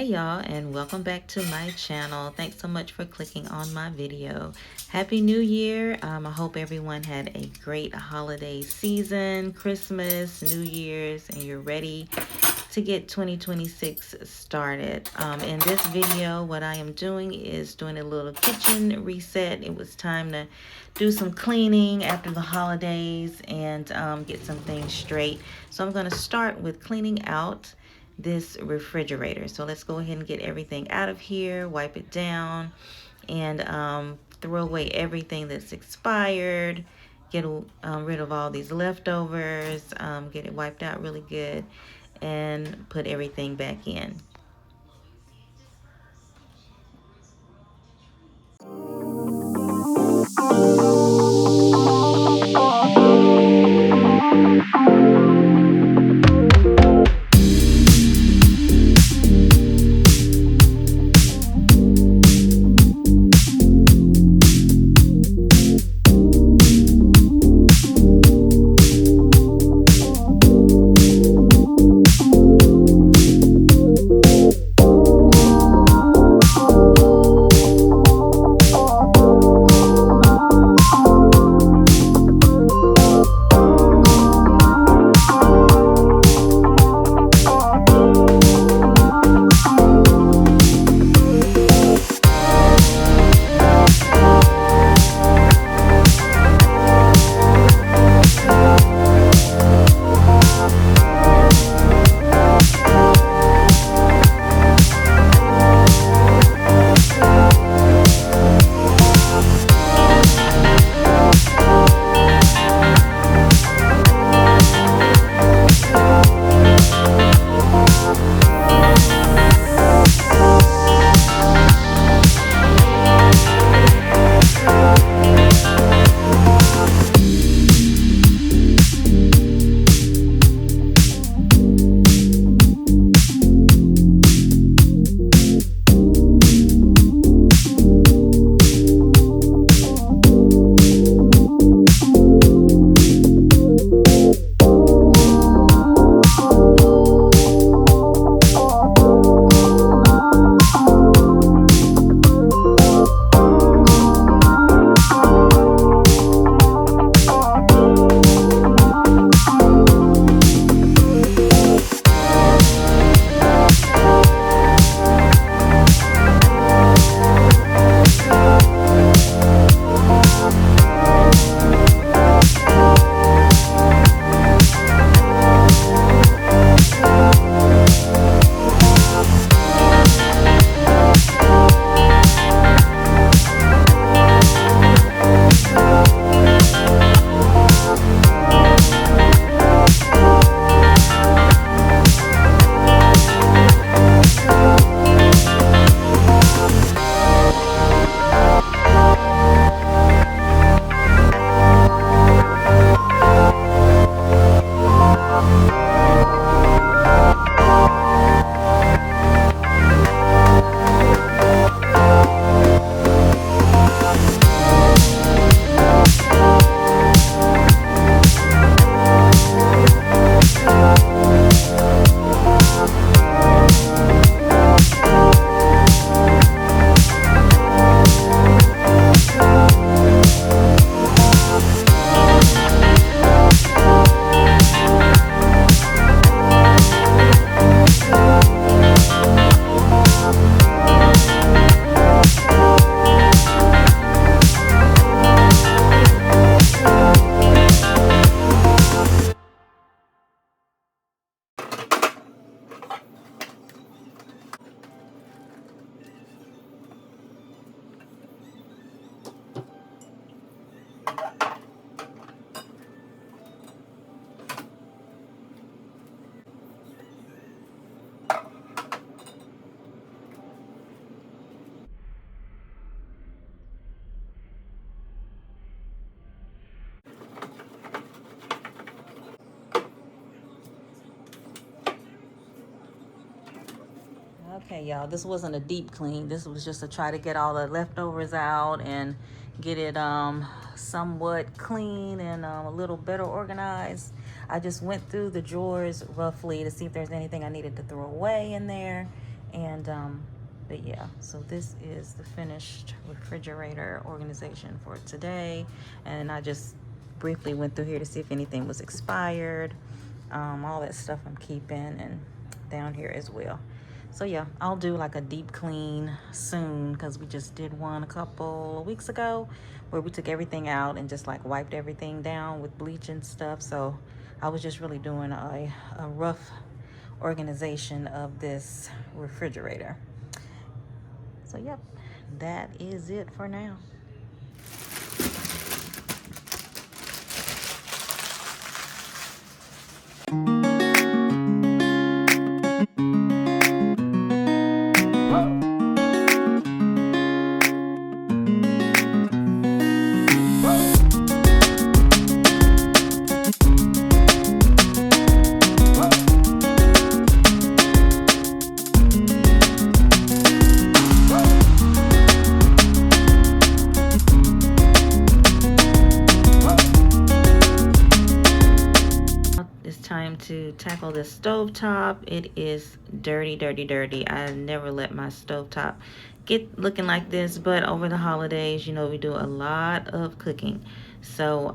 y'all, and welcome back to my channel. Thanks so much for clicking on my video. Happy New Year. I hope everyone had a great holiday season, Christmas, New Year's, and you're ready to get 2026 started. In this video, what I am doing is doing a little kitchen reset. It was time to do some cleaning after the holidays and get some things straight. So I'm going to start with cleaning out this refrigerator. So let's go ahead and get everything out of here, wipe it down, and throw away everything that's expired, get rid of all these leftovers, get it wiped out really good, and put everything back in. Okay, y'all, this wasn't a deep clean. This was just to try to get all the leftovers out and get it somewhat clean and a little better organized. I just went through the drawers roughly to see if there's anything I needed to throw away in there, And but yeah, so this is the finished refrigerator organization for today. And I just briefly went through here to see if anything was expired. All that stuff I'm keeping, and down here as well. So yeah, I'll do like a deep clean soon, because we just did one a couple of weeks ago where we took everything out and just like wiped everything down with bleach and stuff. So I was just really doing a rough organization of this refrigerator. So yep, that is it for now. It's time to tackle the stove top. It is dirty, dirty, dirty. I never let my stove top get looking like this, but over the holidays, you know, we do a lot of cooking. So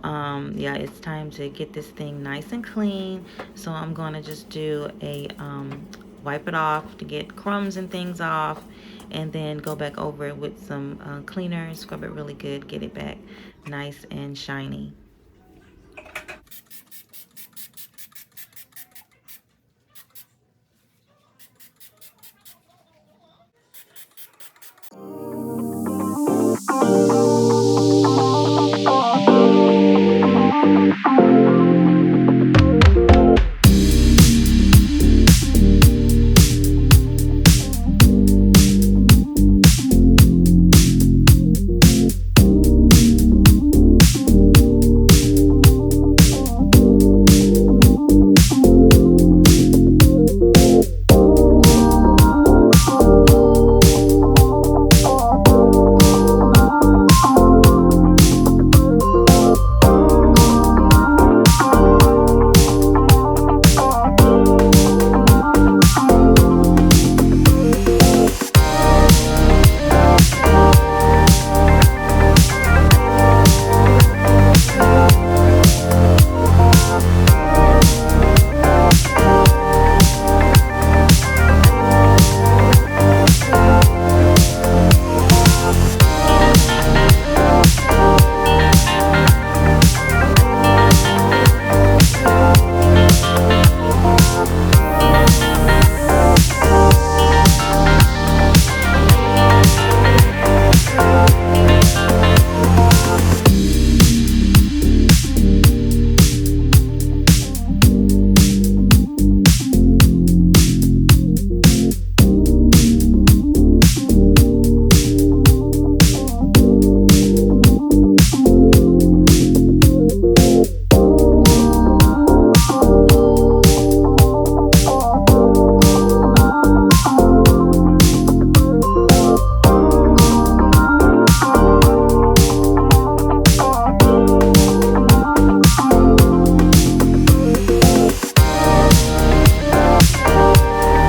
yeah, it's time to get this thing nice and clean. So I'm gonna just do a wipe it off to get crumbs and things off, and then go back over it with some cleaner and scrub it really good, get it back nice and shiny.